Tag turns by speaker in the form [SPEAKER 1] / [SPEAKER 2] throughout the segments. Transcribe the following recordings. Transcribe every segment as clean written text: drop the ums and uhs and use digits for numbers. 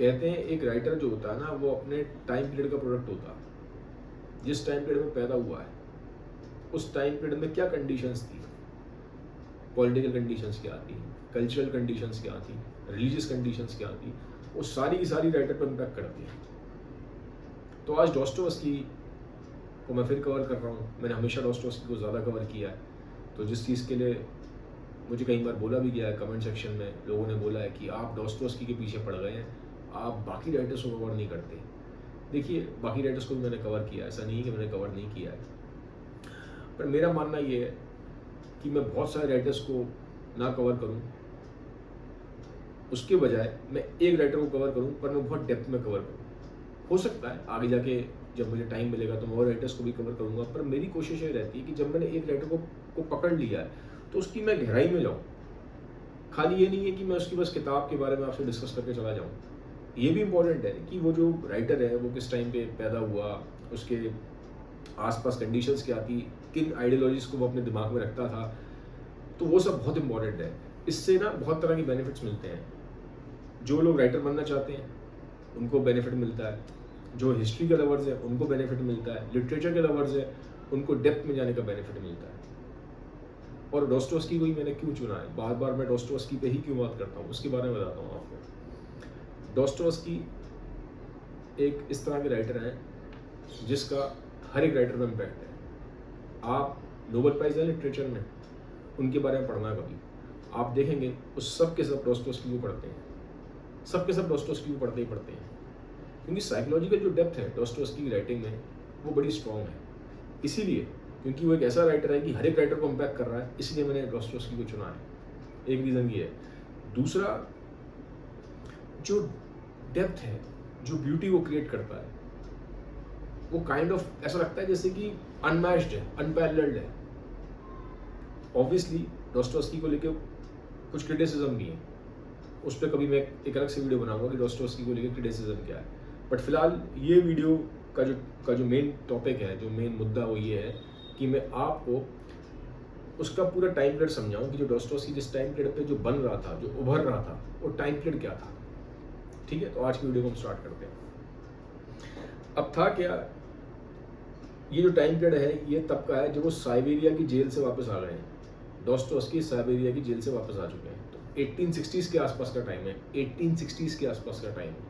[SPEAKER 1] कहते हैं एक राइटर जो होता है ना वो अपने टाइम पीरियड का प्रोडक्ट होता है। जिस टाइम पीरियड में पैदा हुआ है उस टाइम पीरियड में क्या कंडीशंस थी, पॉलिटिकल कंडीशंस क्या थी, कल्चरल कंडीशंस क्या थी, रिलीजियस कंडीशंस क्या थी, वो सारी की सारी राइटर पर इम्पैक्ट करती है। तो आज डॉस्टोवस्की को मैं फिर कवर कर रहा हूँ। मैंने हमेशा डॉस्टोवस्की को ज़्यादा कवर किया है। तो जिस चीज़ के लिए मुझे कई बार बोला भी गया है, कमेंट सेक्शन में लोगों ने बोला है कि आप डॉस्टोवस्की के पीछे पड़ गए हैं, आप बाकी राइटर्स को कवर नहीं करते। देखिए, बाकी राइटर्स को भी मैंने कवर किया, ऐसा नहीं है कि मैंने कवर नहीं किया है, पर मेरा मानना ये है कि मैं बहुत सारे राइटर्स को ना कवर करूं, उसके बजाय मैं एक राइटर को कवर करूं, पर मैं बहुत डेप्थ में कवर करूं। हो सकता है आगे जाके जब मुझे टाइम मिलेगा तो मैं और राइटर्स को भी कवर करूंगा, पर मेरी कोशिश ये रहती है कि जब मैंने एक राइटर को पकड़ लिया है तो उसकी मैं गहराई में जाऊँ। खाली ये नहीं है कि मैं उसकी बस किताब के बारे में आपसे डिस्कस करके चला जाऊँ। ये भी इम्पोर्टेंट है कि वो जो राइटर है वो किस टाइम पे पैदा हुआ, उसके आसपास कंडीशंस क्या थी, किन आइडियोलॉजीज को वो अपने दिमाग में रखता था, तो वो सब बहुत इंपॉर्टेंट है। इससे ना बहुत तरह के बेनिफिट्स मिलते हैं। जो लोग राइटर बनना चाहते हैं उनको बेनिफिट मिलता है, जो हिस्ट्री के लवर्स हैं उनको बेनिफिट मिलता है, लिटरेचर के लवर्स हैं उनको डेप्थ में जाने का बेनिफिट मिलता है। और डॉस्टोवस्की को ही मैंने क्यों चुना है, बार बार मैं डॉस्टोवस्की पे ही क्यों बात करता हूँ, उसके बारे में बताता हूँ आपको। डॉस्टोवस्की एक इस तरह के राइटर हैं जिसका हर एक राइटर में इम्पैक्ट है। आप नोबेल प्राइज है लिटरेचर में, उनके बारे में पढ़ना कभी, आप देखेंगे उस सब के सब डॉस्टोवस्की को पढ़ते हैं, सब के सब डॉस्टोवस्की को पढ़ते ही पढ़ते हैं, क्योंकि साइकोलॉजिकल जो डेप्थ है डॉस्टोवस्की की राइटिंग में वो बड़ी स्ट्रॉन्ग है। इसीलिए क्योंकि वो एक ऐसा राइटर है कि हर एक राइटर को इम्पैक्ट कर रहा है, इसलिए मैंने डॉस्टोवस्की को चुना है। एक रीज़न ये है। दूसरा, जो डेप्थ है, जो ब्यूटी वो क्रिएट करता है, वो काइंड ऑफ ऐसा लगता है जैसे कि अनमैच्ड है, अनपैरेलल्ड है। ऑब्वियसली डॉस्टोवस्की को लेकर कुछ क्रिटिसिज्म भी है, उस पर कभी मैं एक अलग से वीडियो बनाऊंगा कि डॉस्टोवस्की को लेकर क्रिटिसिज्म क्या है। बट फिलहाल ये वीडियो का जो मेन टॉपिक है, जो मेन मुद्दा वो ये है कि मैं आपको उसका पूरा टाइम पीरियड समझाऊं कि जो डॉस्टोवस्की जिस टाइम पीरियड पे जो बन रहा था, जो उभर रहा था, वो टाइम पीरियड क्या था। ठीक है, तो आज की वीडियो को हम स्टार्ट करते हैं। अब था क्या, ये जो टाइम पीरियड है ये तब का है जब वो साइबेरिया की जेल से वापस आ गए हैं। डॉस्टोवस्की साइबेरिया की जेल से वापस आ चुके हैं। तो 1860s के आसपास का टाइम है, 1860s के आसपास का टाइम है।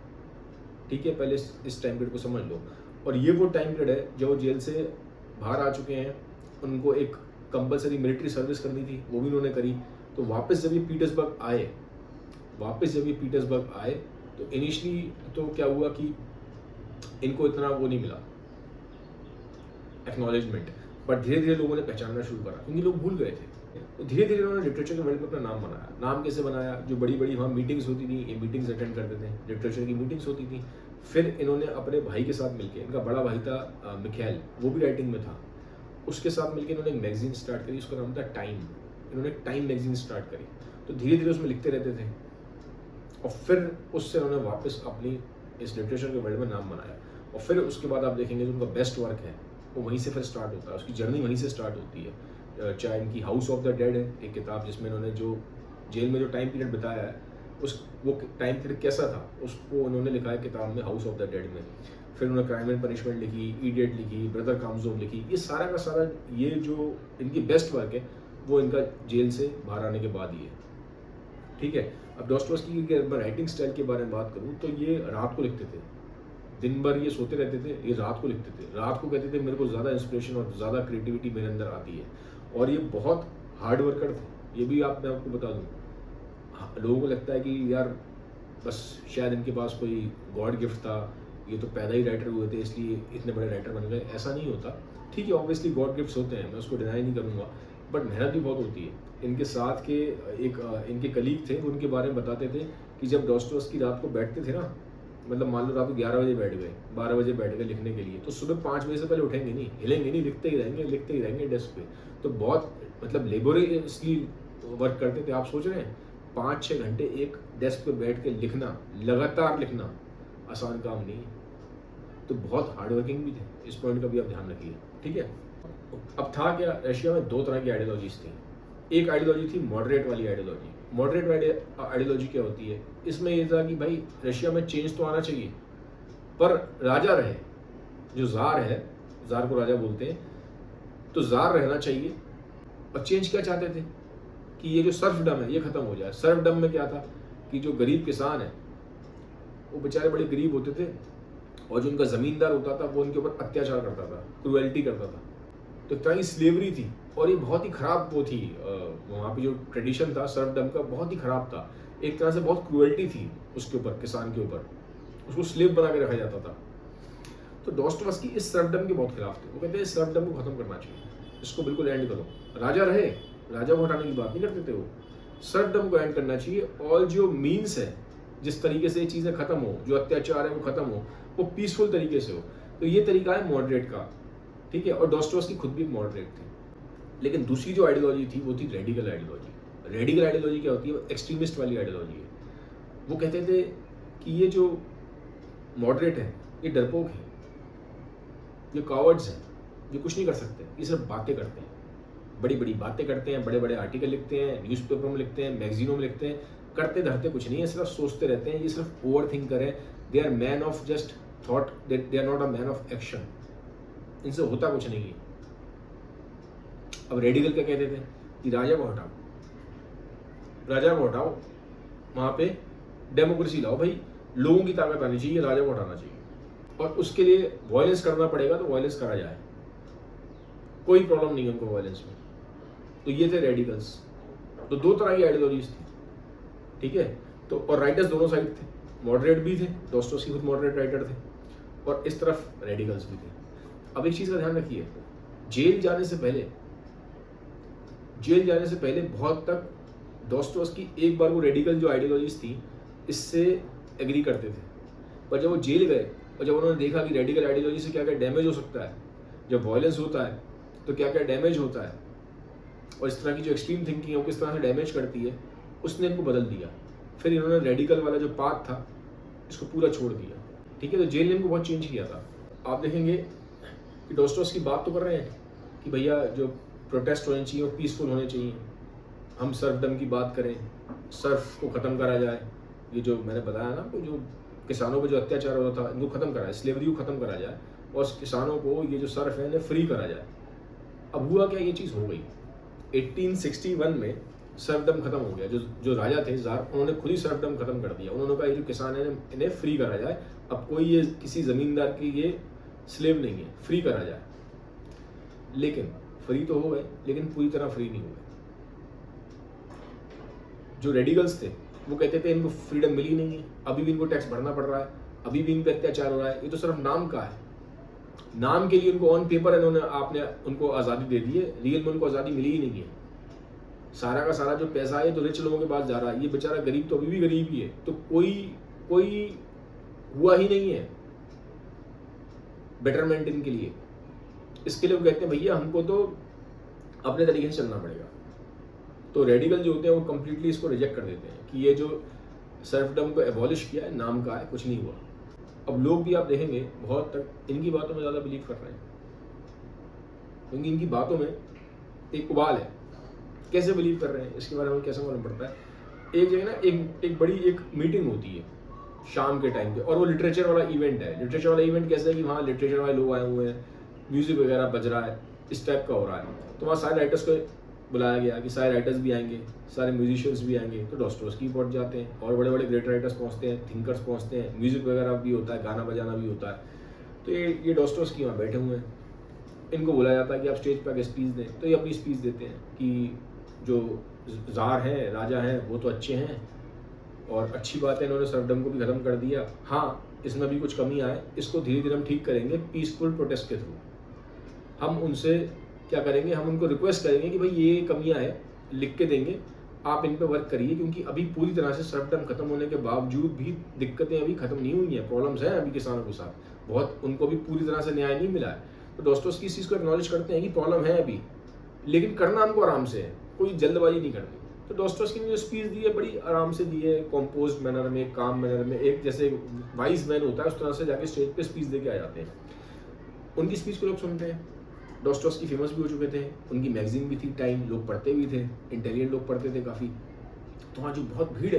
[SPEAKER 1] ठीक है, पहले इस टाइम पीरियड को समझ लो। और ये वो टाइम पीरियड है जब वो जेल से बाहर आ चुके हैं, उनको एक कंपलसरी मिलिट्री सर्विस करनी थी, वो भी उन्होंने करी। तो वापस जब ये पीटर्सबर्ग आए तो इनिशियली तो क्या हुआ कि इनको इतना वो नहीं मिला एक्नॉलेजमेंट, बट धीरे धीरे लोगों ने पहचानना शुरू करा क्योंकि लोग भूल गए थे। तो धीरे धीरे उन्होंने लिटरेचर के वर्ल्ड में अपना नाम बनाया। नाम कैसे बनाया, जो बड़ी बड़ी वहाँ मीटिंग्स होती थी, ये मीटिंग्स अटेंड करते थे, लिटरेचर की मीटिंग्स होती थी। फिर इन्होंने अपने भाई के साथ मिलकर, इनका बड़ा भाई था मिखाइल, वो भी राइटिंग में था, उसके साथ मिलकर इन्होंने एक मैगजीन स्टार्ट करी, उसका नाम था टाइम। इन्होंने टाइम मैगजीन स्टार्ट करी, तो धीरे धीरे उसमें लिखते रहते थे और फिर उससे उन्होंने वापस अपनी इस लिटरेचर के वर्ल्ड में नाम बनाया। और फिर उसके बाद आप देखेंगे जो उनका बेस्ट वर्क है वो वहीं से फिर स्टार्ट होता है, उसकी जर्नी वहीं से स्टार्ट होती है। चाहे इनकी हाउस ऑफ द डेड है एक किताब, जिसमें इन्होंने जो जेल में जो टाइम पीरियड बिताया है वो टाइम पीरियड कैसा था उसको उन्होंने लिखा है किताब में, हाउस ऑफ द डेड में। फिर उन्होंने क्राइम एंड पनिशमेंट लिखी, इडियट लिखी, ब्रदर कामज़ोव लिखी। ये सारा का सारा ये जो इनकी बेस्ट वर्क है वो इनका जेल से बाहर आने के बाद ही है। ठीक है, अब डॉस्टोवस्की की अगर मैं राइटिंग स्टाइल के बारे में बात करूँ तो ये रात को लिखते थे, दिन भर ये सोते रहते थे, ये रात को लिखते थे। रात को कहते थे मेरे को ज़्यादा इंस्पिरेशन और ज़्यादा क्रिएटिविटी मेरे अंदर आती है। और ये बहुत हार्ड वर्कर थे, ये भी मैं आपको बता दूँ। हाँ, लोगों को लगता है कि यार बस शायद इनके पास कोई गॉड गिफ्ट था, ये तो पैदा ही राइटर हुए थे इसलिए इतने बड़े राइटर बन गए, ऐसा नहीं होता। ठीक है, ऑब्वियसली गॉड गिफ्ट्स होते हैं, मैं उसको डिनाई नहीं करूँगा, बट मेहनत भी बहुत होती है। इनके साथ के इनके कलीग थे, उनके बारे में बताते थे कि जब डॉस्टोवस्की रात को बैठते थे ना, मतलब मान लो रात को 11 बजे बैठ गए, 12 बजे बैठ गए लिखने के लिए, तो सुबह 5 बजे से पहले उठेंगे नहीं, हिलेंगे नहीं, लिखते ही रहेंगे डेस्क पे। तो बहुत मतलब लेबोरियसली वर्क करते थे। आप सोच रहे हैं 5-6 घंटे एक डेस्क पे बैठ के लिखना, लगातार लिखना आसान काम नहीं है। तो बहुत हार्ड वर्किंग भी थे, इस पॉइंट का भी आप ध्यान रखिए। ठीक है, अब था क्या, रशिया में 2 तरह की आइडियोलॉजीज थी। एक आइडियोलॉजी थी मॉडरेट वाली आइडियोलॉजी, मॉडरेट आइडियोलॉजी क्या होती है, इसमें ये था कि भाई रशिया में चेंज तो आना चाहिए, पर राजा रहे, जो ज़ार है, ज़ार को राजा बोलते हैं, तो ज़ार रहना चाहिए। और चेंज क्या चाहते थे कि ये जो सर्फडम है ये ख़त्म हो जाए। सर्फडम में क्या था कि जो गरीब किसान है वो बेचारे बड़े गरीब होते थे, और जो उनका ज़मींदार होता था वो उनके ऊपर अत्याचार करता था, क्रुएल्टी करता था। तो एक तरह की स्लेवरी थी, और ये बहुत ही ख़राब वो थी। वहाँ पे जो ट्रेडिशन था सर्फडम का बहुत ही ख़राब था, एक तरह से बहुत क्रुएल्टी थी उसके ऊपर, किसान के ऊपर, उसको स्लेव बना के रखा जाता था। तो डॉस्टोयेव्स्की इस सर्फडम के बहुत खिलाफ थे। वो कहते हैं इस सर्फडम को ख़त्म करना चाहिए, इसको बिल्कुल एंड करो। राजा रहे, राजा को हटाने की बात नहीं करते थे वो, सर्फडम को एंड करना चाहिए, और जो मीन्स है जिस तरीके से ये चीज़ें ख़त्म हो, जो अत्याचार है वो ख़त्म हो, वो पीसफुल तरीके से हो। तो ये तरीका है मॉडरेट का, ठीक है। और डॉस्टोयेव्स्की खुद भी मॉडरेट थे। लेकिन दूसरी जो आइडियोलॉजी थी वो थी रेडिकल आइडियोलॉजी। रेडिकल आइडियोलॉजी क्या होती है, वो एक्सट्रीमिस्ट वाली आइडियोलॉजी है। वो कहते थे कि ये जो मॉडरेट है ये डरपोक है, ये कावर्ड्स हैं, ये कुछ नहीं कर सकते, ये सिर्फ बातें करते हैं, बड़ी बड़ी बातें करते हैं, बड़े बड़े आर्टिकल लिखते हैं, न्यूज़पेपर में लिखते हैं, मैगजीनों में लिखते हैं, करते धरते कुछ नहीं है, सिर्फ सोचते रहते हैं, ये सिर्फ ओवर थिंकर है। They are man of just thought, they are not a man of action. इनसे होता कुछ नहीं है। अब रेडिकल क्या कहते थे कि राजा को हटाओ, राजा को हटाओ, वहाँ पे डेमोक्रेसी लाओ, भाई लोगों की ताकत आनी चाहिए, राजा को हटाना चाहिए, और उसके लिए वायलेंस करना पड़ेगा तो वायलेंस करा जाए, कोई प्रॉब्लम नहीं है उनको वायलेंस में। तो ये थे रेडिकल्स। तो दो तरह की आइडियोलॉजीज थी, ठीक है। तो और राइटर्स दोनों साइड थे, मॉडरेट भी थे, डॉस्टोयेव्स्की खुद मॉडरेट राइटर थे, और इस तरफ रेडिकल्स भी थे। अब एक चीज़ का ध्यान रखिए, जेल जाने से पहले बहुत तक डॉस्टोयेव्स्की एक बार वो रेडिकल जो आइडियोलॉजीज थी इससे एग्री करते थे, पर जब वो जेल गए और जब उन्होंने देखा कि रेडिकल आइडियोलॉजी से क्या क्या डैमेज हो सकता है, जब वायलेंस होता है तो क्या क्या डैमेज होता है, और इस तरह की जो एक्सट्रीम थिंकिंग है वो किस तरह से डैमेज करती है, उसने इनको बदल दिया। फिर इन्होंने रेडिकल वाला जो पाथ था इसको पूरा छोड़ दिया, ठीक है। तो जेल ने इनको बहुत चेंज किया था। आप देखेंगे कि डॉस्टोयेव्स्की बात तो कर रहे हैं कि भैया जो प्रोटेस्ट होने चाहिए वो पीसफुल होने चाहिए, हम सर्फडम की बात करें, सर्फ को ख़त्म करा जाए, ये जो मैंने बताया ना आपको, जो किसानों पर जो अत्याचार होता था इनको ख़त्म करा जाए, स्लेवरी को ख़त्म करा जाए, और किसानों को ये जो सर्फ है इन्हें फ्री करा जाए। अब हुआ क्या, ये चीज़ हो गई 1861 में सर्फडम खत्म हो गया। जो राजा थे ज़ार, उन्होंने खुद ही सर्फडम खत्म कर दिया। उन्होंने कहा ये जो किसान है इन्हें फ्री करा जाए, अब कोई ये किसी ज़मींदार की ये स्लेव नहीं है, फ्री करा जाए। लेकिन फ्री तो हो गए, लेकिन पूरी तरह फ्री नहीं हुए। जो रेडिकल्स थे वो कहते थे इनको फ्रीडम मिली नहीं है, अभी भी इनको टैक्स भरना पड़ रहा है, अभी भी इन पर अत्याचार हो रहा है, ये तो सिर्फ नाम का है, नाम के लिए उनको ऑन पेपर इन्होंने आपने उनको आज़ादी दे दी है, रियल में उनको आज़ादी मिली ही नहीं है। सारा का सारा जो पैसा है तो रिच लोगों के पास जा रहा है, ये बेचारा गरीब तो अभी भी गरीब ही है। तो कोई हुआ ही नहीं है बेटरमेंट इनके लिए। इसके लिए वो कहते हैं भैया हमको तो अपने तरीके से चलना पड़ेगा। तो रेडिकल जो होते हैं वो कम्प्लीटली इसको रिजेक्ट कर देते हैं कि ये जो सर्फडम को एबॉलिश किया है नाम का है, कुछ नहीं हुआ। अब लोग भी आप देखेंगे बहुत तक इनकी बातों में ज़्यादा बिलीव कर रहे हैं, क्योंकि इनकी बातों में एक उबाल है। कैसे बिलीव कर रहे हैं इसके बारे में कैसे मालूम पड़ता है, एक जगह ना एक बड़ी एक मीटिंग होती है शाम के टाइम पे, और वो लिटरेचर वाला इवेंट है। लिटरेचर वाला इवेंट कैसे है कि वहाँ लिटरेचर वाले लोग आए हुए हैं, म्यूज़िक वगैरह बज रहा है, इस टाइप का हो रहा है। तो वहाँ सारे राइटर्स को बुलाया गया कि सारे राइटर्स भी आएंगे, सारे म्यूजिशियंस भी आएंगे। तो डॉस्टोयेव्स्की पहुंच जाते हैं, और बड़े बड़े ग्रेट राइटर्स पहुंचते हैं, थिंकर्स पहुंचते हैं, म्यूज़िक वगैरह भी होता है, गाना बजाना भी होता है। तो ये डॉस्टोयेव्स्की वहाँ बैठे हुए हैं, इनको बुलाया जाता है कि आप स्टेज पर आके स्पीच दें। तो ये अपनी स्पीच देते हैं कि जो ज़ार हैं, राजा हैं, वो तो अच्छे हैं, और अच्छी बात है इन्होंने सर्फडम को भी ख़त्म कर दिया। हाँ, इसमें भी कुछ कमी आए, इसको धीरे धीरे हम ठीक करेंगे पीसफुल प्रोटेस्ट के थ्रू। हम उनसे क्या करेंगे, हम उनको रिक्वेस्ट करेंगे कि भाई ये कमियां हैं, लिख के देंगे, आप इन पे वर्क करिए, क्योंकि अभी पूरी तरह से सर्फडम खत्म होने के बावजूद भी दिक्कतें अभी खत्म नहीं हुई हैं, प्रॉब्लम्स हैं अभी किसानों के साथ, बहुत उनको भी पूरी तरह से न्याय नहीं मिला है। तो डॉस्टोयेव्स्की इस चीज़ को एक्नॉलेज करते हैं कि प्रॉब्लम है अभी, लेकिन करना हमको आराम से है, कोई जल्दबाजी नहीं करनी। तो डॉस्टोयेव्स्की ने जो स्पीच दी है बड़ी आराम से दी है, कॉम्पोज मैनर में, काम मैनर में, एक जैसे वाइज मैन होता है उस तरह से जाके स्टेज पे स्पीच दे के आ जाते हैं। उनकी स्पीच को लोग सुनते हैं। डॉस्टोयेव्स्की फेमस भी हो चुके थे, उनकी मैगजीन भी थी टाइम, लोग पढ़ते भी थे, इंटेलिजेंट लोग पढ़ते थे काफ़ी। तो वहाँ जो बहुत भीड़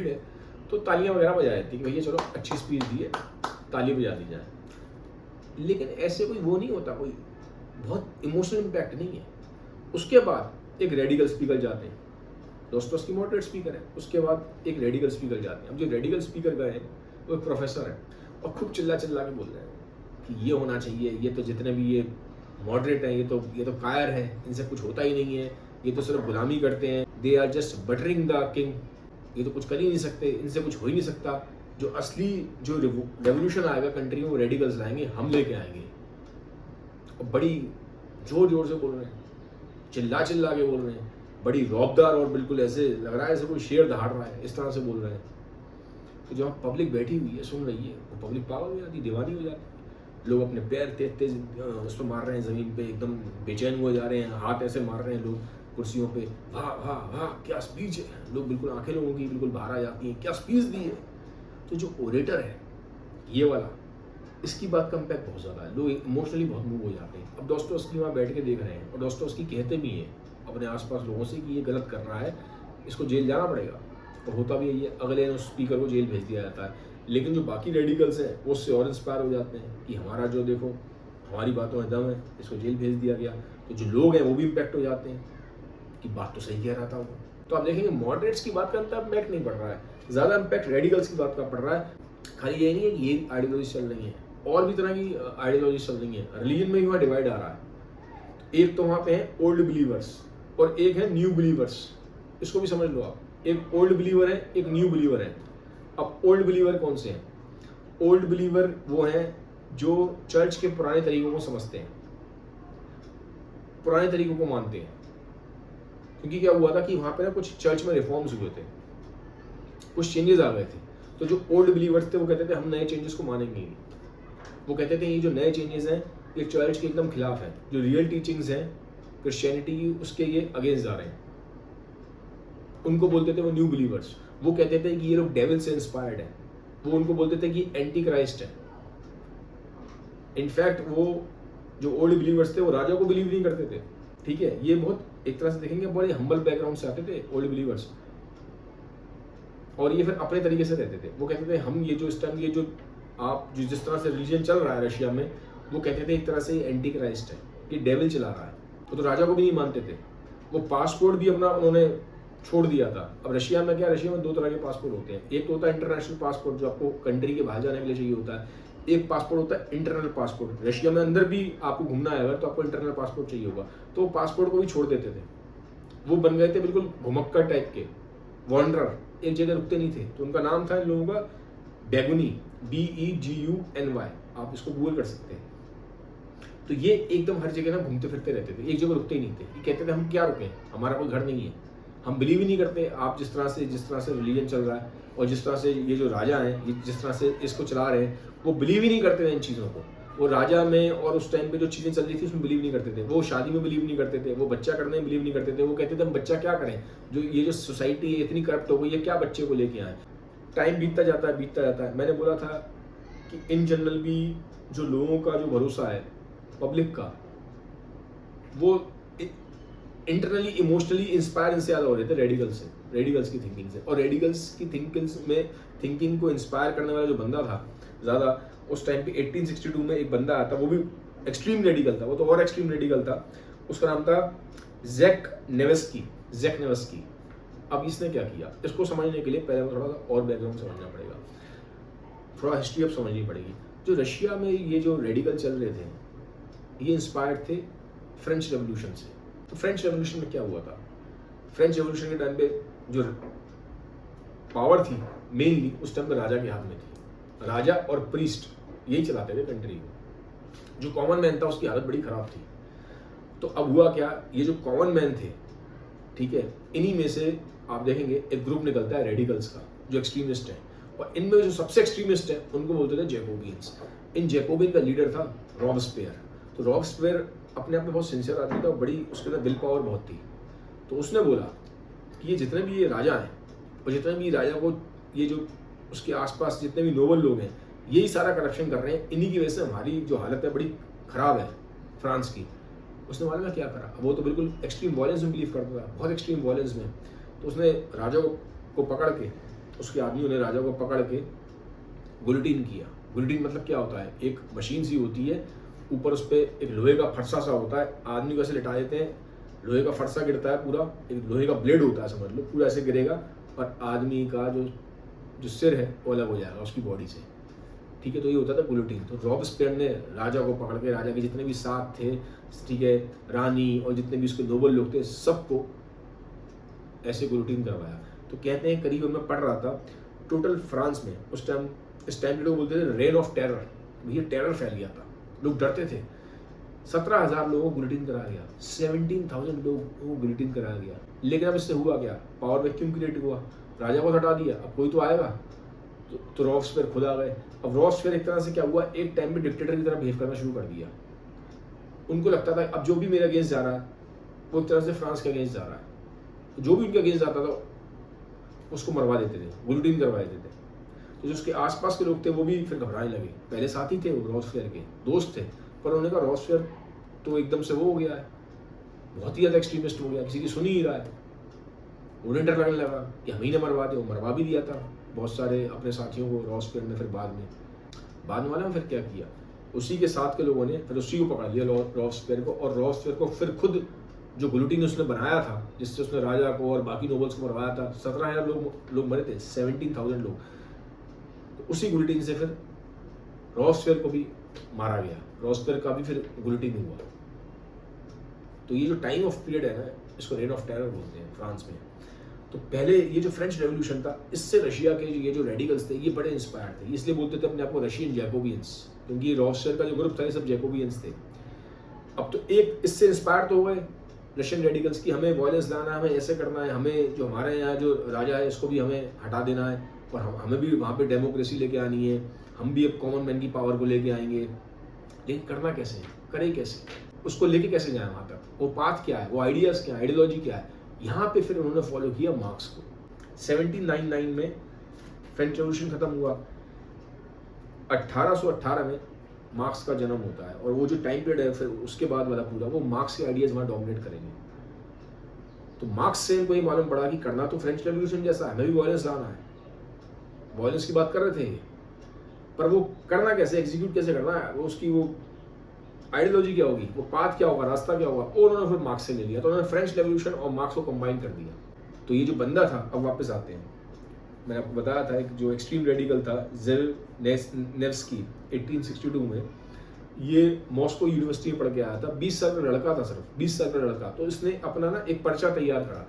[SPEAKER 1] है, तो तालियां वगैरह बजाई जाती है कि भैया चलो अच्छी स्पीच दी है, ताली बजा दी जाए। लेकिन ऐसे कोई वो नहीं होता, कोई बहुत इमोशनल इम्पैक्ट नहीं है। उसके बाद एक रेडिकल स्पीकर जाते हैं, दोस्तों की मॉडरेट स्पीकर है, उसके बाद एक रेडिकल स्पीकर जाते हैं। अब जो रेडिकल स्पीकर गए वो एक प्रोफेसर है और खूब चिल्ला के बोल रहे हैं कि ये होना चाहिए, ये तो जितने भी ये मॉडरेट हैं ये तो कायर हैं, इनसे कुछ होता ही नहीं है, ये तो सिर्फ गुलामी करते हैं, they are just buttering the king, ये तो कुछ कर ही नहीं सकते, इनसे कुछ हो ही नहीं सकता। जो असली जो रेवोल्यूशन आएगा कंट्री में वो रेडिकल्स लाएंगे, हम लेके आएंगे। और बड़ी जोर जोर से बोल रहे हैं, चिल्ला के बोल रहे हैं, बड़ी रौबदार और बिल्कुल ऐसे लग रहा है जैसे कोई शेर दहाड़ रहा है, इस तरह से बोल रहे हैं। तो जब पब्लिक बैठी हुई है सुन रही है, वो पब्लिक पागल हो जाती, दीवानी हो जाती। लोग अपने पैर तेज उस पर मार रहे हैं, ज़मीन पे एकदम बेचैन हुए जा रहे हैं, हाथ ऐसे मार रहे हैं लोग कुर्सियों पे, वाह वाह वाह क्या स्पीच है। लोग बिल्कुल आंखें लोगों की बिल्कुल बाहर आ जाती हैं, क्या स्पीच दी है। तो जो ओरेटर है ये वाला, इसकी बात का इम्पैक्ट बहुत ज़्यादा है, लोग इमोशनली बहुत मूव हो जाते हैं। अब दोस्तों वहाँ बैठ के देख रहे हैं और दोस्तों कहते भी हैं अपने आसपास लोगों से कि ये गलत कर रहा है, इसको जेल जाना पड़ेगा। और होता भी यही है, अगले उस स्पीकर को जेल भेज दिया जाता है। लेकिन जो बाकी रेडिकल्स हैं वो उससे और इंस्पायर हो जाते हैं कि हमारा जो देखो हमारी बातों में दम है, इसको जेल भेज दिया गया। तो जो लोग हैं वो भी इम्पैक्ट हो जाते हैं कि बात तो सही कह रहा था वो। तो आप देखेंगे मॉडरेट्स की बात का इम्पैक्ट नहीं पड़ रहा है, ज़्यादा इम्पैक्ट रेडिकल्स की बात का पड़ रहा है। खाली यही नहीं है कि ये आइडियोलॉजी चल रही है, और भी तरह की आइडियोलॉजी चल रही है। रिलीजन में भी वहाँ डिवाइड आ रहा है, एक तो वहाँ पे है ओल्ड बिलीवर्स और एक है न्यू बिलीवर्स। इसको भी समझ लो आप, एक ओल्ड बिलीवर है, एक न्यू बिलीवर है। अब ओल्ड बिलीवर कौन से हैं? ओल्ड बिलीवर वो हैं जो चर्च के पुराने तरीकों को समझते हैं, पुराने तरीकों को मानते हैं। क्योंकि क्या हुआ था कि वहाँ पे ना कुछ चर्च में रिफॉर्म्स हुए थे, कुछ चेंजेस आ गए थे। तो जो ओल्ड बिलीवर्स थे वो कहते थे हम नए चेंजेस को मानेंगे नहीं। वो कहते थे ये जो नए चेंजेस हैं ये चर्च के एकदम खिलाफ है, जो रियल टीचिंग्स हैं क्रिश्चियनिटी की उसके ये अगेंस्ट जा रहे हैं। उनको बोलते थे वो न्यू बिलीवर्स। वो कहते थे कि ये लोग डेविल से इंस्पायर्ड है, वो उनको बोलते थे कि एंटी क्राइस्ट है। इनफैक्ट वो जो ओल्ड बिलीवर्स थे वो राजा को बिलीव नहीं करते थे, ठीक है। ये बहुत एक तरह से देखेंगे बड़े हम्बल बैकग्राउंड से आते थे ओल्ड बिलीवर्स, और ये फिर अपने तरीके से रहते थे। वो कहते थे हम ये जो इस टाइम ये जो आप जो जिस तरह से रिलीजन चल रहा है रशिया में, वो कहते थे एक तरह से एंटी क्राइस्ट है, कि डेविल चला रहा है। वो तो राजा को भी नहीं मानते थे। वो पासपोर्ट भी अपना उन्होंने छोड़ दिया था। अब रशिया में क्या, रशिया में दो तरह के पासपोर्ट होते हैं। एक तो होता है इंटरनेशनल पासपोर्ट जो आपको कंट्री के बाहर जाने के लिए चाहिए होता है, एक पासपोर्ट होता है इंटरनल पासपोर्ट। रशिया में अंदर भी आपको घूमना है अगर तो आपको इंटरनल पासपोर्ट चाहिए होगा, तो वो पासपोर्ट को भी छोड़ देते थे। वो बन गए थे बिल्कुल घुमक्कर टाइप के वॉन्डरर, एक जगह रुकते नहीं थे। तो उनका नाम था इन लोगों का बेगुनी, BEGUNY। आप इसको गूगल कर सकते हैं। तो ये एकदम हर जगह ना घूमते फिरते रहते थे, एक जगह रुकते ही नहीं थे। ये कहते थे हम क्या रुके, हमारा कोई घर नहीं है, हम बिलीव ही नहीं करते आप जिस तरह से रिलीजन चल रहा है और जिस तरह से ये जो राजा हैं ये जिस तरह से इसको चला रहे हैं, वो बिलीव ही नहीं करते थे इन चीज़ों को। वो राजा में और उस टाइम पे जो चीज़ें चल रही थी उसमें बिलीव नहीं करते थे। वो शादी में बिलीव नहीं करते थे, वो बच्चा करने में बिलीव नहीं करते थे। वो कहते थे हम बच्चा क्या करें, जो ये जो सोसाइटी है इतनी करप्ट हो गई है, क्या बच्चे को लेके आए। टाइम बीतता जाता है। मैंने बोला था कि इन जनरल भी जो लोगों का जो भरोसा है पब्लिक का, वो इंटरनली इमोशनली इंस्पायर इनसे ज़्यादा हो रहे थे रेडिकल्स की थिंकिंग से। और रेडिकल्स की थिंकिंग को इंस्पायर करने वाला जो बंदा था ज़्यादा उस टाइम पे 1862 में एक बंदा आया था, वो भी एक्सट्रीम रेडिकल था, वो तो और एक्सट्रीम रेडिकल था। उसका नाम था ज़ैक नेवेस्की। अब इसने क्या किया, इसको समझने के लिए पहले थोड़ा सा और बैकग्राउंड समझना पड़ेगा, थोड़ा हिस्ट्री अब समझनी पड़ेगी। जो रशिया में ये जो रेडिकल चल रहे थे ये इंस्पायर्ड थे फ्रेंच रेवोल्यूशन से। तो फ्रेंच रेवोल्यूशन में क्या हुआ था, फ्रेंच रेवोल्यूशन के टाइम पे जो पावर थी मेनली उस टाइम पे राजा के हाथ में थी। राजा और प्रीस्ट यही चलाते थे कंट्री को। जो कॉमन मैन था उसकी हालत बड़ी खराब थी। तो अब हुआ क्या, ये जो कॉमन मैन थे, ठीक है, इन्हीं में से आप देखेंगे एक ग्रुप निकलता है रेडिकल्स का जो एक्सट्रीमिस्ट है। और इनमें जो सबसे एक्सट्रीमिस्ट है उनको बोलते थे जैकोबियंस। इन जैकोबियन का लीडर था रॉबस्पियर। तो रॉबस्पियर अपने आप में बहुत सिंसियर आदमी था और बड़ी उसके अंदर विल पावर बहुत थी। तो उसने बोला कि ये जितने भी ये राजा हैं और जितने भी राजा को ये जो उसके आसपास जितने भी नोबल लोग हैं यही सारा करप्शन कर रहे हैं, इन्हीं की वजह से हमारी जो हालत है बड़ी ख़राब है फ्रांस की। उसने मालूम है क्या करा, वो तो बिल्कुल एक्सट्रीम वायलेंस में बिलीव करता था, बहुत एक्सट्रीम वायलेंस में। तो उसने राजा को पकड़ के, उसके आदमियों ने राजा को पकड़ के गुलिटीन किया। गुलिटीन मतलब क्या होता है, एक मशीन सी होती है, ऊपर उस पर एक लोहे का फरसा सा होता है, आदमी को ऐसे लिटा देते हैं, लोहे का फरसा गिरता है पूरा, एक लोहे का ब्लेड होता है समझ लो, पूरा ऐसे गिरेगा और आदमी का जो सिर है वो अलग हो जाएगा उसकी बॉडी से, ठीक है। तो ये होता था गुलिटीन। तो रॉबस्पियर ने राजा को पकड़ के, राजा के जितने भी साथ थे, ठीक है, रानी और जितने भी उसके नोबल लोग थे, सबको ऐसे गुलिटीन करवाया। तो कहते हैं, करीब मैं पढ़ रहा था, टोटल फ्रांस में उस टाइम, इस टाइम लोग बोलते थे रेन ऑफ टेरर, भैया टेरर फैल गया था, लोग डरते थे। 17,000 लोगों को गुलिटीन कराया गया, 17,000 लोगों को गुलिटीन कराया गया। लेकिन अब इससे हुआ क्या, पावर वैक्यूम क्रिएट हुआ, राजा को हटा दिया, अब कोई तो आएगा, तो रॉबस्पियर खुद आ गए। अब रॉबस्पियर एक तरह से क्या हुआ, एक टाइम में डिक्टेटर की तरह बिहेव करना शुरू कर दिया। उनको लगता था अब जो भी मेरे अगेंस्ट जा रहा है वो एक तरह से फ्रांस के अगेंस्ट जा रहा है, जो भी उनके अगेंस्ट जाता था उसको मरवा देते थे, गुलिटीन करवा देते थे। तो जो उसके आसपास के लोग थे वो भी फिर घबराने लगे। पहले साथी थे वो, रॉबस्पियर के दोस्त थे, पर उन्होंने कहा रॉबस्पियर तो एकदम से वो हो गया है, बहुत ही ज़्यादा एक्सट्रीमिस्ट हो गया, किसी की सुनी ही रहा है। उन्हें डर लगने लगा कि हम ही ने मरवा दे, वो मरवा भी दिया था बहुत सारे अपने साथियों को रॉबस्पियर ने। फिर बाद में वाला फिर क्या किया, उसी के साथ के लोगों ने फिर उसी को पकड़ लिया रॉबस्पियर को, और रॉबस्पियर को फिर खुद जो गुलिटीन उसने बनाया था, जिससे उसने राजा को और बाकी नोबल्स को मरवाया था, 17,000 लोग मरे थे, 17,000 लोग, तो उसी गुलिटीन से फिर रॉबस्पियर को भी मारा गया। रॉबस्पियर का भी फिर गुलिटीन हुआ। तो ये जो टाइम ऑफ पीरियड है ना, इसको रेन ऑफ टेरर बोलते हैं फ्रांस में। तो पहले ये जो फ्रेंच रेवोल्यूशन था, इससे रशिया के ये जो रेडिकल्स थे ये बड़े इंस्पायर्ड थे, इसलिए बोलते थे अपने आप को रशियन जैकोबियंस, क्योंकि रॉबस्पियर का जो ग्रुप था ये सब जैकोबियंस थे। अब तो एक इससे इंस्पायर तो हुए रशियन रेडिकल्स की, हमें वॉयलेंस लाना है, हमें ऐसे करना है, हमें जो हमारे यहाँ जो राजा है इसको भी हमें हटा देना है, और हमें भी वहाँ पे डेमोक्रेसी लेके आनी है, हम भी अब कॉमन मैन की पावर को लेके आएंगे। लेकिन करना कैसे, करें कैसे, उसको लेके कैसे जाए वहाँ तक, वो पाथ क्या है, वो आइडियाज़ क्या है, आइडियोलॉजी क्या है। यहाँ पे फिर उन्होंने फॉलो किया मार्क्स को। 1799 में फ्रेंच रेवोल्यूशन खत्म हुआ, 1818 में मार्क्स का जन्म होता है, और वो जो टाइम पीरियड है फिर उसके बाद वाला पूरा, वो मार्क्स के आइडियाज वहाँ डोमिनेट करेंगे। तो मार्क्स से इनको ये मालूम पड़ा कि करना तो फ्रेंच रेवोल्यूशन जैसा है, हमें भी वॉयलेंस लाना है, वॉयलेंस की बात कर रहे थे, पर वो करना कैसे, एग्जीक्यूट कैसे करना है, वो उसकी वो आइडियोलॉजी क्या होगी, वो पाथ क्या होगा, रास्ता क्या होगा, वो उन्होंने फिर मार्क्स से ले लिया। तो उन्होंने फ्रेंच रेवोल्यूशन और मार्क्स को कंबाइन कर दिया। तो ये जो बंदा था, अब वापस आते हैं, मैंने आपको बताया था एक जो एक्सट्रीम रेडिकल था जेलनेव्स्की, 1862 में ये मॉस्को यूनिवर्सिटी में पढ़ के आया था, 20 साल का लड़का था, सिर्फ 20 साल का लड़का। तो इसने अपना ना एक पर्चा तैयार करा,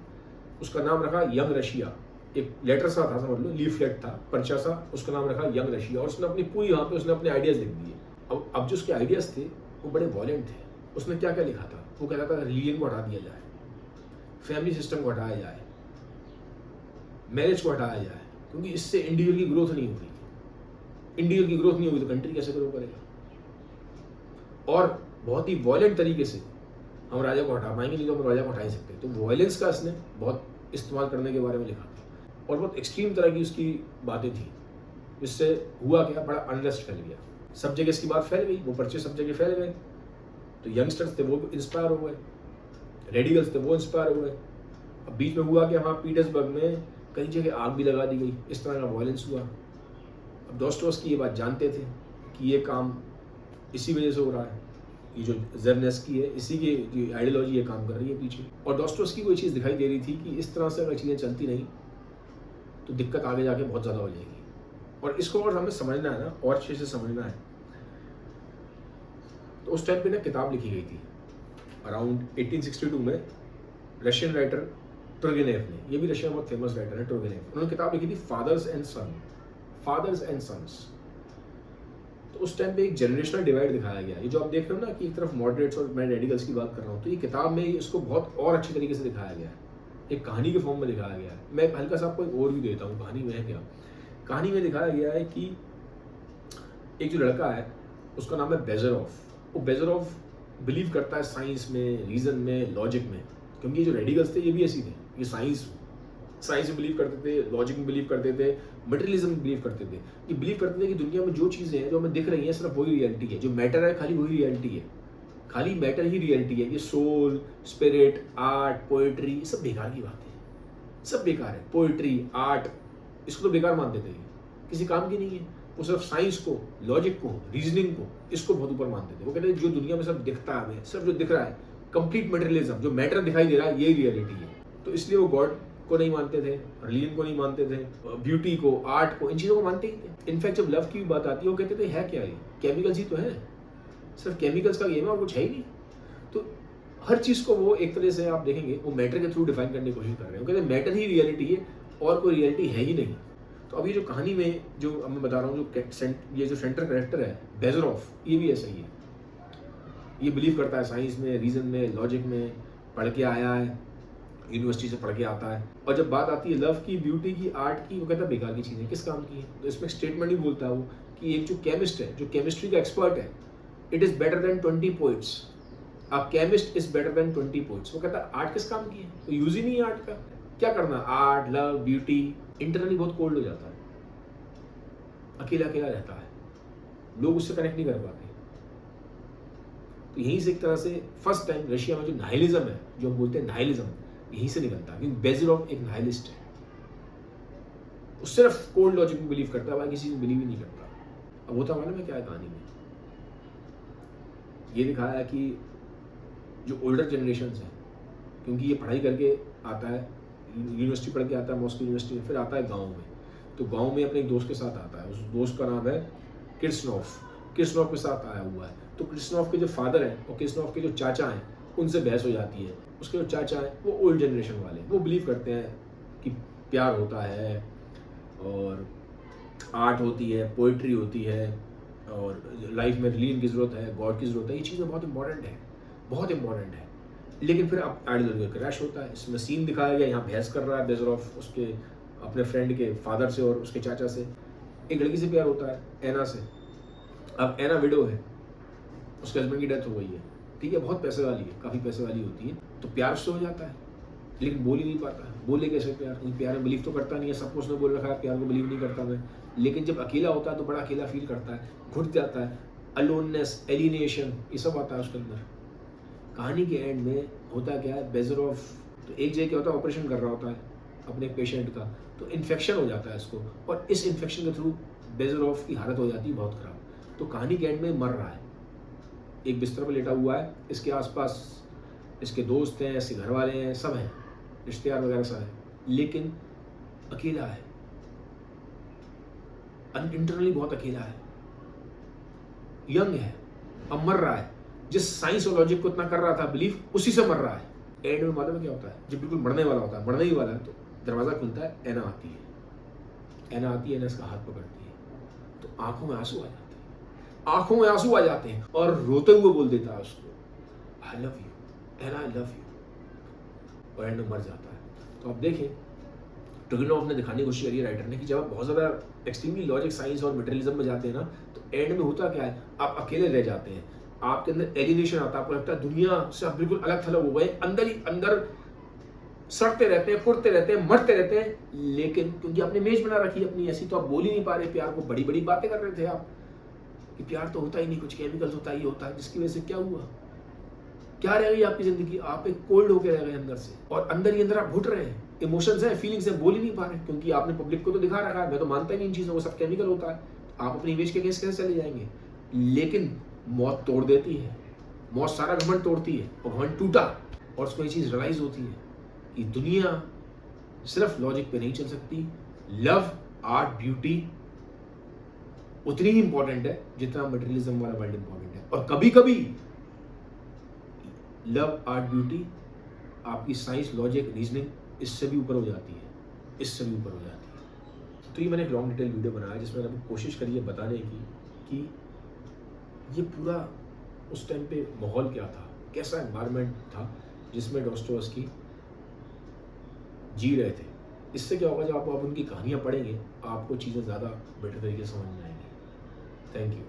[SPEAKER 1] उसका नाम रखा यंग रशिया, एक लेटर सा था समझ लो, लीफलेट था, पर्चा सा, उसका नाम रखा यंग रशिया, और उसने अपनी पूरी यहाँ पे उसने अपने आइडियाज लिख दिए। अब जो उसके आइडियाज थे वो बड़े वॉयलेंट थे। उसने क्या क्या लिखा था, वो कहता था रिलीजन को हटा दिया जाए, फैमिली सिस्टम को हटाया जाए, मैरिज को हटाया जाए, क्योंकि इससे इंडिविजुअल की ग्रोथ नहीं होगी, इंडिविजुअल की ग्रोथ नहीं होगी तो कंट्री कैसे ग्रो करेगा। और बहुत ही वॉयलेंट तरीके से हम राजा को हटा पाएंगे, नहीं तो हम राजा को हटा ही सकते। तो वॉयलेंस का इसने बहुत इस्तेमाल करने के बारे में लिखा था, और बहुत एक्सट्रीम तरह की उसकी बातें थी, जिससे हुआ क्या, बड़ा अनरेस्ट फैल गया, सब जगह इसकी बात फैल गई, वो पर्चे सब जगह फैल गए। तो यंगस्टर्स थे वो इंस्पायर हो गए, रेडिकल्स थे वो इंस्पायर हो गए। अब बीच में हुआ कि वहाँ पीटर्सबर्ग में कई जगह आग भी लगा दी गई, इस तरह का वायलेंस हुआ। अब डॉस्टोव्स्की ये बात जानते थे कि ये काम इसी वजह से हो रहा है, ये जो जेलनेव्स्की है इसी की आइडियोलॉजी ये काम कर रही है पीछे। और डॉस्टोव्स्की को ये चीज़ दिखाई दे रही थी कि इस तरह से अगर चीज़ें चलती नहीं तो दिक्कत आगे जाके बहुत ज़्यादा हो जाएगी, और इसको अगर हमें समझना है ना, और अच्छे से समझना है, तो उस टाइम पे ना किताब लिखी गई थी अराउंड 1862 में, रशियन राइटर टुर्गेनेव ने, ये भी रशिया में बहुत फेमस राइटर है टुर्गेनेव, उन्होंने किताब लिखी थी फादर्स एंड सन्स। तो उस टाइम पे एक जनरेशनल डिवाइड दिखाया गया। ये जो आप देख रहे हो ना कि एक तरफ मॉडरेट्स और मैं रेडिकल्स की बात कर रहा हूँ, तो ये किताब में इसको बहुत और अच्छे तरीके से दिखाया गया है, एक कहानी के फॉर्म में दिखाया गया है। मैं हल्का सा आपको एक ओवरव्यू देता हूँ कहानी में है क्या। कहानी में दिखाया गया है कि एक जो लड़का है उसका नाम है बेजरॉफ। वो बेजरॉफ बिलीव करता है साइंस में, रीजन में, लॉजिक में, क्योंकि ये जो रेडिकल्स थे ये भी ऐसी थे, ये साइंस में बिलीव करते थे, लॉजिक में बिलीव करते थे, मटेरियलिज्म में बिलीव करते थे। ये बिलीव करते थे कि दुनिया में जो चीज़ें हैं जो हमें दिख रही हैं सिर्फ वही रियलिटी है, जो मैटर है खाली वही रियलिटी है, खाली मैटर ही रियलिटी है। ये सोल, स्पिरिट, आर्ट, पोएट्री, ये सब बेकार की बात है, सब बेकार है। पोइट्री, आर्ट, इसको तो बेकार मानते थे, किसी काम की नहीं है। वो सिर्फ साइंस को, लॉजिक को, रीजनिंग को, इसको बहुत ऊपर मानते थे। वो कहते हैं जो दुनिया में सब दिखता है हमें, सब जो दिख रहा है, कंप्लीट मटेरियलिज्म, जो मैटर दिखाई दे रहा है, यही रियलिटी है। तो इसलिए वो गॉड को नहीं मानते थे, रिलीजन को नहीं मानते थे, ब्यूटी को, आर्ट को, इन चीज़ों को मानते ही थे। इनफैक्ट जब लव की बात आती है, वो कहते थे है क्या ये, केमिकल्स ही तो है, सिर्फ केमिकल्स का गेम है और कुछ है ही नहीं। तो हर चीज़ को वो एक तरह से आप देखेंगे वो मैटर के थ्रू डिफाइन करने की कोशिश कर रहे हैं। वो कहते हैं मैटर ही रियलिटी है और कोई रियलिटी है ही नहीं। तो अभी जो कहानी में जो अब मैं बता रहा हूँ, ये जो सेंटर कैरेक्टर है बेजरॉफ, ये भी ऐसा ही है। ये बिलीव करता है साइंस में, रीजन में, लॉजिक में, पढ़ के आया है, यूनिवर्सिटी से पढ़ के आता है। और जब बात आती है लव की, ब्यूटी की, आर्ट की, वो कहता है बेकार की चीज़ है, किस काम की है। तो इसमें स्टेटमेंट ही बोलता है वो कि एक जो केमिस्ट है, जो केमिस्ट्री का एक्सपर्ट है, it is better than 20 poets. A chemist is better than 20 poets. वो कहता है आर्ट किस काम की है, तो यूज ही नहीं है आर्ट का, क्या करना। आर्ट, लव, ब्यूटी इंटरनली बहुत कोल्ड हो जाता है, अकेला अकेला रहता है, लोग उससे कनेक्ट नहीं कर पाते। तो यहीं से एक तरह से फर्स्ट टाइम रशिया में जो नाइलिज्म है, जो हम बोलते हैं नाइलिज्म, यहीं से निकलता है। क्योंकि बेजरॉफ एक नाइलिस्ट है, वो सिर्फ कोल्ड लॉजिक में बिलीव करता है, वह किसी में बिलीव ही नहीं करता। अब होता मालूम है क्या है कहानी में, ये दिखाया है कि जो ओल्डर जनरेशन है, क्योंकि ये पढ़ाई करके आता है, यूनिवर्सिटी पढ़ के आता है, मॉस्को यूनिवर्सिटी, फिर आता है गांव में। तो गांव में अपने एक दोस्त के साथ आता है, उस दोस्त का नाम है किर्सनॉफ के साथ आया हुआ है। तो किर्सनॉफ के जो फादर हैं और किर्सनॉफ के जो चाचा हैं, उनसे बहस हो जाती है। उसके जो चाचा हैं वो ओल्ड जनरेशन वाले, वो बिलीव करते हैं कि प्यार होता है और आर्ट होती है, पोइट्री होती है, और लाइफ में रिलीजन की ज़रूरत है, गॉड की ज़रूरत है। ये चीज़ें बहुत इंपॉर्टेंट है, बहुत इंपॉर्टेंट है। लेकिन फिर अब आइडियोलॉजी का क्रैश होता है। इसमें सीन दिखाया गया, यहाँ बहस कर रहा है बेजरॉफ उसके अपने फ्रेंड के फादर से और उसके चाचा से। एक लड़की से प्यार होता है, एना से। अब एना विडो है, उसके हस्बैंड की डेथ हो गई है, ठीक है, बहुत पैसे वाली है, काफ़ी पैसे वाली होती है। तो प्यार उससे हो जाता है, लेकिन बोल ही नहीं पाता है। बोले कैसे प्यार, क्योंकि प्यार में बिलीव तो करता नहीं है, सबको उसने बोल रखा है प्यार को बिलीव नहीं करता मैं। लेकिन जब अकेला होता है तो बड़ा अकेला फील करता है, घुट जाता है, अलोननेस, एलिनेशन, ये सब आता है उसके अंदर। कहानी के एंड में होता क्या है, बेजरॉफ तो एक जगह क्या होता है, ऑपरेशन कर रहा होता है अपने पेशेंट का, तो इन्फेक्शन हो जाता है इसको, और इस इन्फेक्शन के थ्रू बेजरॉफ की हालत हो जाती है बहुत खराब। तो कहानी के एंड में मर रहा है, एक बिस्तर पर लेटा हुआ है, इसके आसपास इसके दोस्त हैं, इसके घर वाले हैं, सब हैं, रिश्तेदार वगैरह सब है, लेकिन अकेला है, इंटरनली बहुत अकेला है, यंग है, अब मर रहा है। जिस साइंस और लॉजिक को इतना कर रहा था बिलीव, उसी से मर रहा है। एंड में मालूम है क्या होता है, जब बिल्कुल मरने वाला होता है, मरने ही वाला है, तो दरवाजा खुलता है, एना आती है, एना इसका हाथ पकड़ती है, तो आंखों में आंसू आ जाते हैं, आंखों में आंसू आ जाते हैं, और रोते हुए बोल देता है उसको, I love you Ana, I love you, और एंड में मर जाता है। तो आप देखें, टोगिनोव ने दिखाने की कोशिश करी है राइटर ने कि जब आप बहुत ज़्यादा एक्सट्रीमली लॉजिक, साइंस और मटेरियलिज्म में जाते हैं ना, तो एंड में होता क्या है, आप अकेले रह जाते हैं, आपके अंदर एलिनेशन आता है, आपको लगता है दुनिया से आप बिल्कुल अलग थलग हो गए, अंदर ही अंदर सड़ते रहते हैं, कुड़ते रहते हैं, मरते रहते हैं, लेकिन क्योंकि आपने इमेज बना रखी है अपनी ऐसी, तो आप बोल ही नहीं पा रहे प्यार को। बड़ी बड़ी बातें कर रहे थे आप कि प्यार तो होता ही नहीं, कुछ केमिकल्स होता ही होता है, जिसकी वजह से क्या हुआ, क्या रह गई आपकी जिंदगी, आप एक कोल्ड होकर रह गए अंदर से, और अंदर ही अंदर आप घुट रहे हैं, इमोशंस हैं, फीलिंग्स हैं, बोल ही नहीं पा रहे, क्योंकि आपने पब्लिक को तो दिखा रखा है। मैं तो मानता ही नहीं इन चीज़ों को, सब केमिकल होता है, आप अपनी इमेज के अगेंस्ट कैसे चले जाएंगे। लेकिन मौत तोड़ देती है, मौत सारा घमंड तोड़ती है, और घमंड टूटा, और उसको ये चीज़ रियलाइज होती है कि दुनिया सिर्फ लॉजिक पे नहीं चल सकती, लव, आर्ट, ब्यूटी उतनी ही इंपॉर्टेंट है जितना मटेरियलिज्म वाला वर्ल्ड इंपॉर्टेंट है। और कभी कभी लव, आर्ट, ब्यूटी आपकी साइंस, लॉजिक, रीजनिंग इससे भी ऊपर हो जाती है, इससे भी ऊपर हो जाती है। तो ये मैंने एक लॉन्ग डिटेल वीडियो बनाया जिसमें मैंने कोशिश करी है बताने की कि ये पूरा उस टाइम पे माहौल क्या था, कैसा एनवायरनमेंट था जिसमें डॉस्टोयेव्स्की जी रहे थे। इससे क्या होगा, जब आप उनकी कहानियाँ पढ़ेंगे आपको चीज़ें ज़्यादा बेटर तरीके से समझ में आएंगी। Thank you.